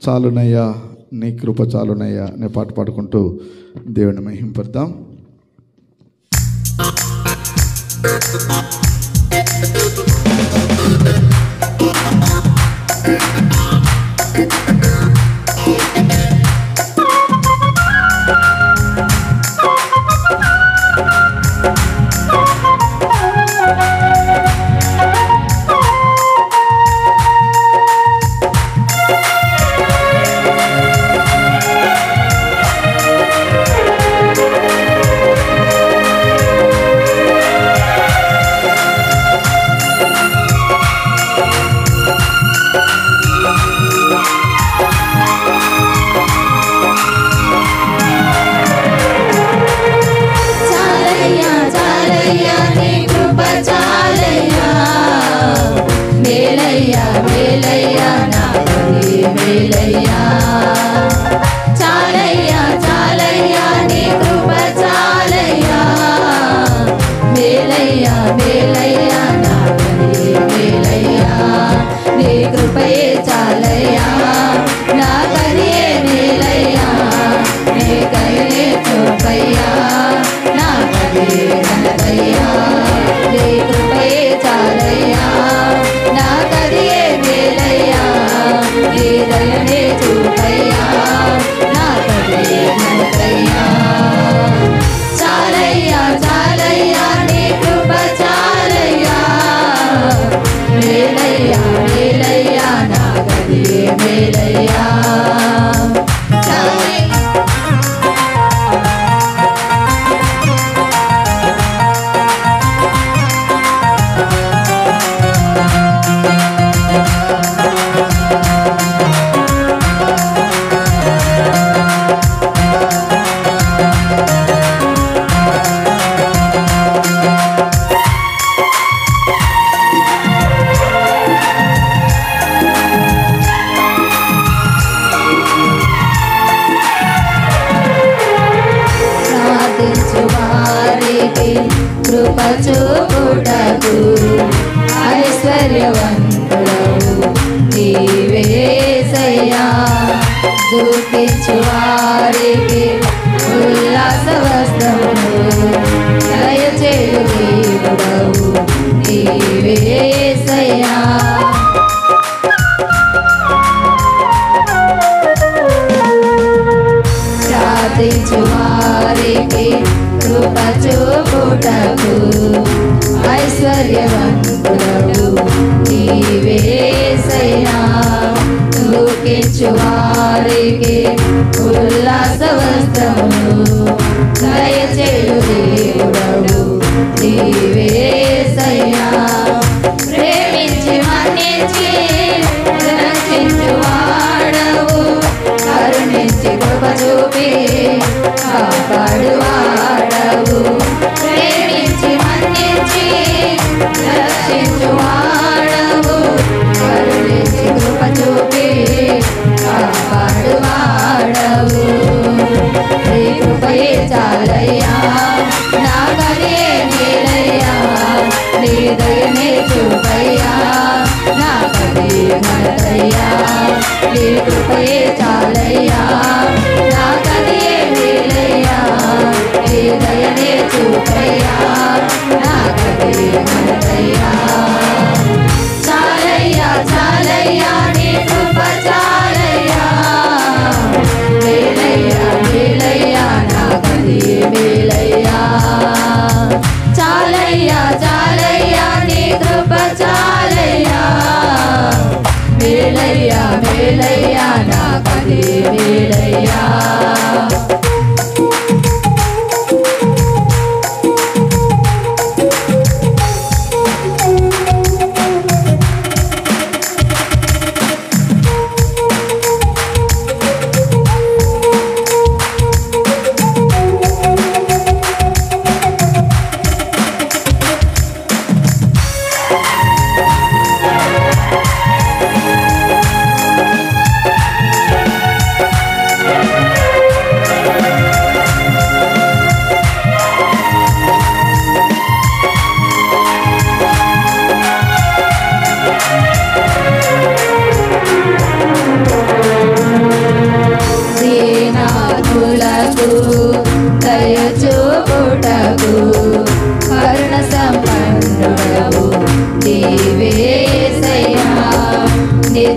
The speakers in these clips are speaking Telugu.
చాలునయ్యా నీ కృప చాలునయ్యా అనే పాట పాడుకుంటూ దేవుని మహింపడదాం.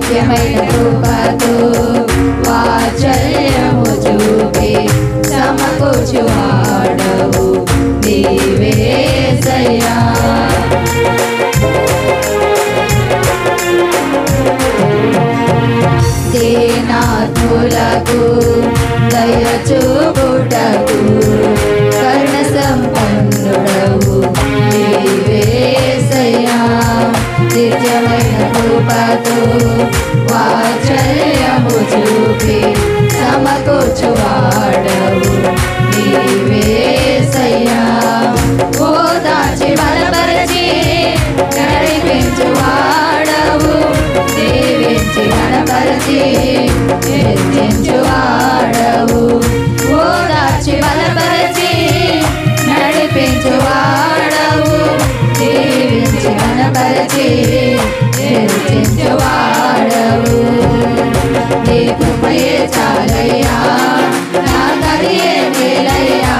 నిత్యమైన కృపతో వాత్సల్యము చూపి సమకూర్చువాడవు నీవేసయ్యా. దీనాత్ములకు దయ చూపుటకు కరుణ సంపన్నుడవు నీవేసయ్యా. నిత్యమైన కృపతో వాత్సల్యము చూపి సమకూర్చువాడవు నీవేసయ్యా. ఓదార్చి బలపరచి నడిపించువాడవు దీవించి గణపరచి హెచ్చించువాడవు. ఓదార్చి బలపరచి నడిపించువాడవు దీవించి గణపరచి హెచ్చించువాడవు. నీ కృపయే చాలయ్యా నాకదియే మేలయ్యా.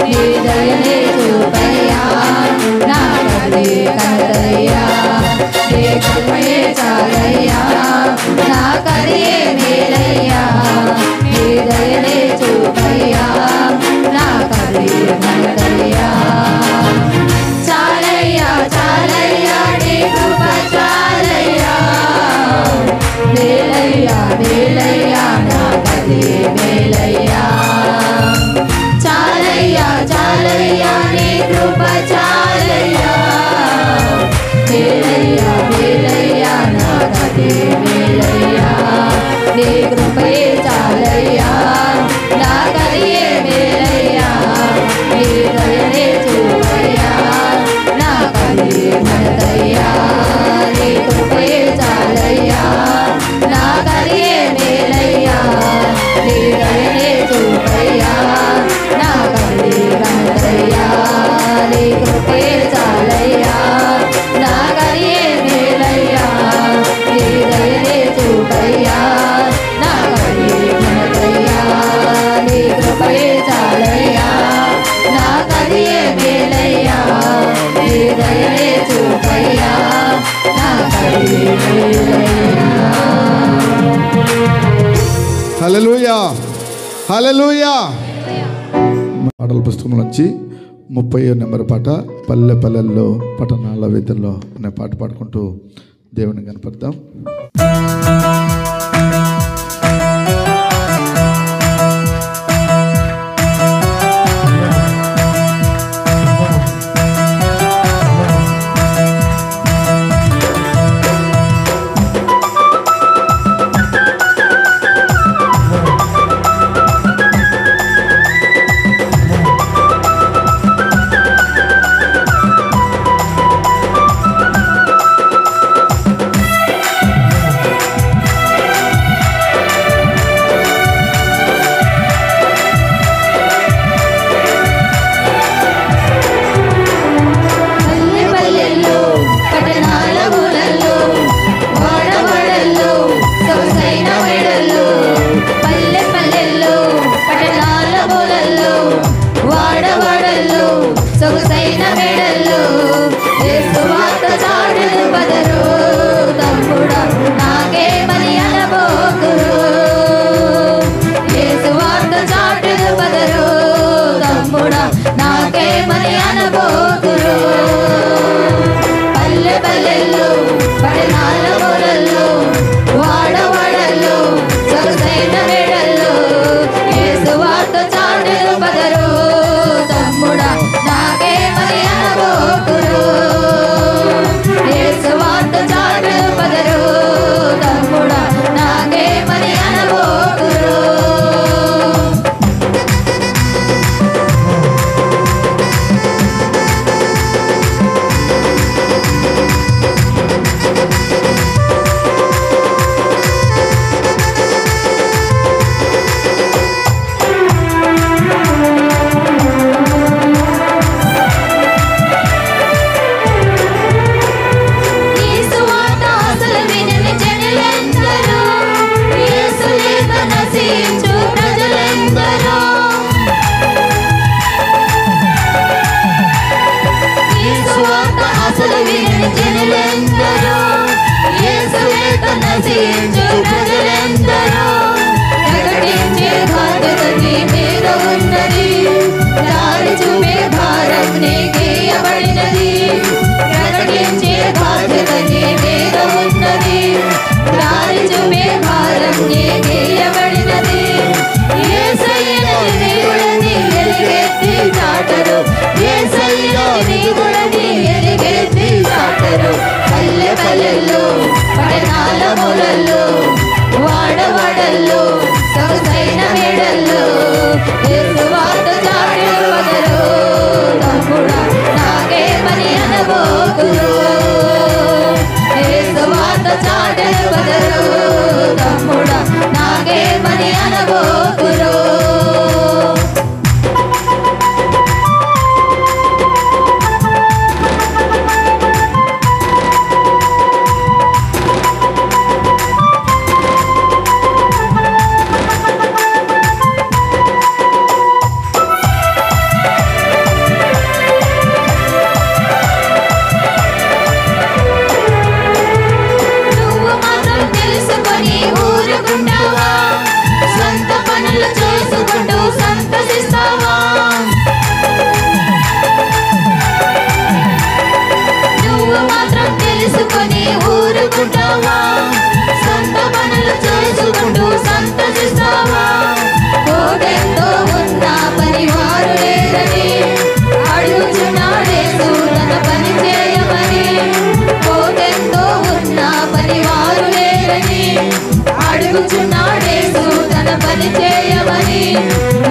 నీ దయనే చూపయ్యా నాకది కదయ్యా. నీ కృపయే చాలయ్యా నాకదియే మేలయ్యా. నీ దయనే చూపయ్యా నాకది కదయ్యా. చాలయ్యా చాలయ్యా నీ కృప చాలయ్యా. మేలయ్యా మేలయ్యా నాకది మేలయ్యా. చాలయ్యా చాలయ్యా నీ కృప చాలయ్యా. మేలయ్యా మేలయ్యా నాకది మేలయ్యా. నీ కృపయే చాలయ్యా నాకదియే మేలయ్యా. నీ దయనే చూపయ్యా నాకది ఘనతయ్యా. నీ కృపయే చాలయ్యా నాకదియే మేలయ్యా. నీ దయనే చూపయ్యా నాకది ఘనతయ్యా. నీ కృపయే చాలయ్యా నాకదియే మేలయ్యా. నీ దయనే చూపయ్యా నాకది ఘనతయ్యా. నీ కృపయే చాలయ్యా నాకదియే మేలయ్యా. నీ దయనే చూపయ్యా నాకది మేలయ్యా. హల్లెలూయా హల్లెలూయా. పాటల పుస్తకం నుంచి 30వ నెంబర్ పాట పల్లె పల్లెల్లో పట్టణాల వీధుల్లో అనే పాట పాడుకుంటూ దేవుని కనపడతాం. పల్లెల్లో పట్టణాల మూలల్లో వాడవాడల్లో సొగసైన మేడల్లో యేసు వార్త చాటెదరు తమ్ముడా నాకేమని అనబోకురు యేసు వార్త చాటెదరు తమ్ముడా నాకేమని అనబోకురు అడుగుచున్నాడేసు తన పని చేయమని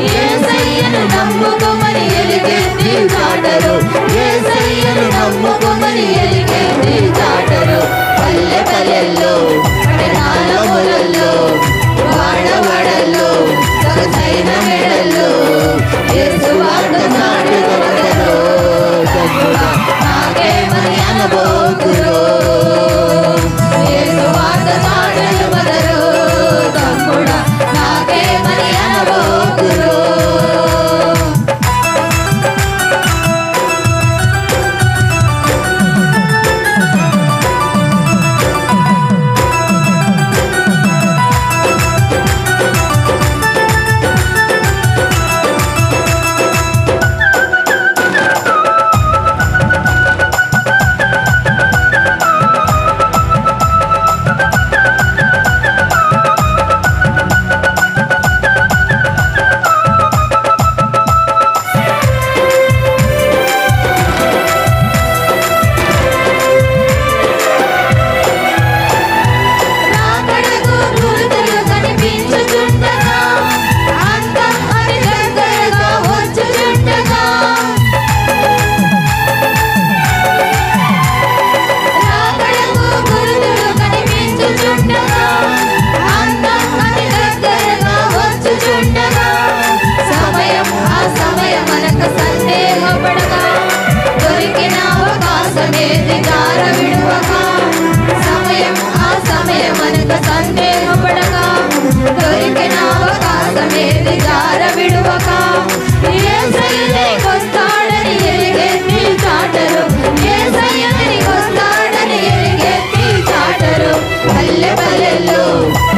యేసయ్యను నమ్ముకోమని ఎలిగేంది చాటరు యేసయ్యను నమ్ముకోమని ఎలిగేంది చాటరు పల్లె పల్లెల్లో పట్టణాల మూలల్లో వాడవాడల్లో సొగసైన మేడల్లో యేసు వార్త చాటెదరు తమ్ముడా నాకేమని అనబోకురు యేసు వార్త చాటెదరు తమ్ముడా నాకేమని అనబోకురు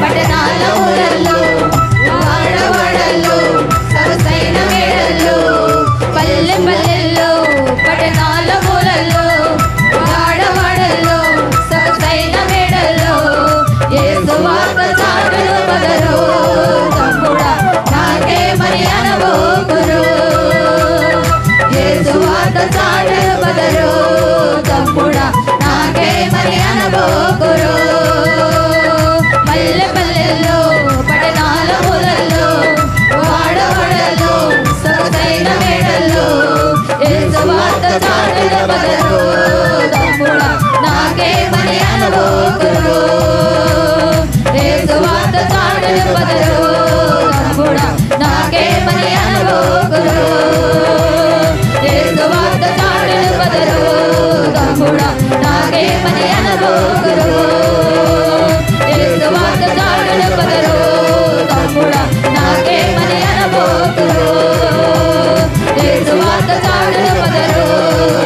పట్టణాల ఊరల్లో వాడవాడల్లో సొగసైన మేడల్లో పల్లె పల్లెల్లో పట్టణాల ఊరల్లో వాడవాడల్లో సొగసైన మేడల్లో యేసు వార్త చాటెదరు తమ్ముడా నాకేమని అనబోకురు యేసు వార్త చాటెదరు తమ్ముడా నాకేమని అనబోకురు పల్లె పల్లెల్లో పట్టణాల మూలల్లో వాడవాడల్లో సొగసైన మేడల్లో యేసు వార్త చాటెదరు తమ్ముడా నాకేమని అనబోకురు యేసు వార్త చాటెదరు తమ్ముడా నాకేమని అనబోకురు యేసు వార్త చాటెదరు తమ్ముడా నాకేమని అనబోకురు యేసు వార్త చాటెదరు తమ్ముడా నాకేమని అనబోకురు యేసు వార్త చాటెదరు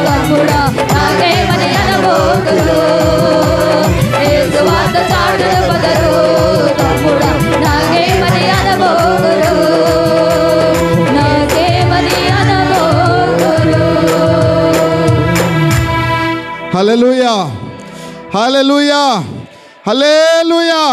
తమ్ముడా నాకేమని అనబోకురు యేసు వార్త చాటెదరు తమ్ముడా నాకేమని అనబోకురు నాకేమని అనబోకురు. హల్లెలూయా హల్లెలూయా హల్లెలూయా.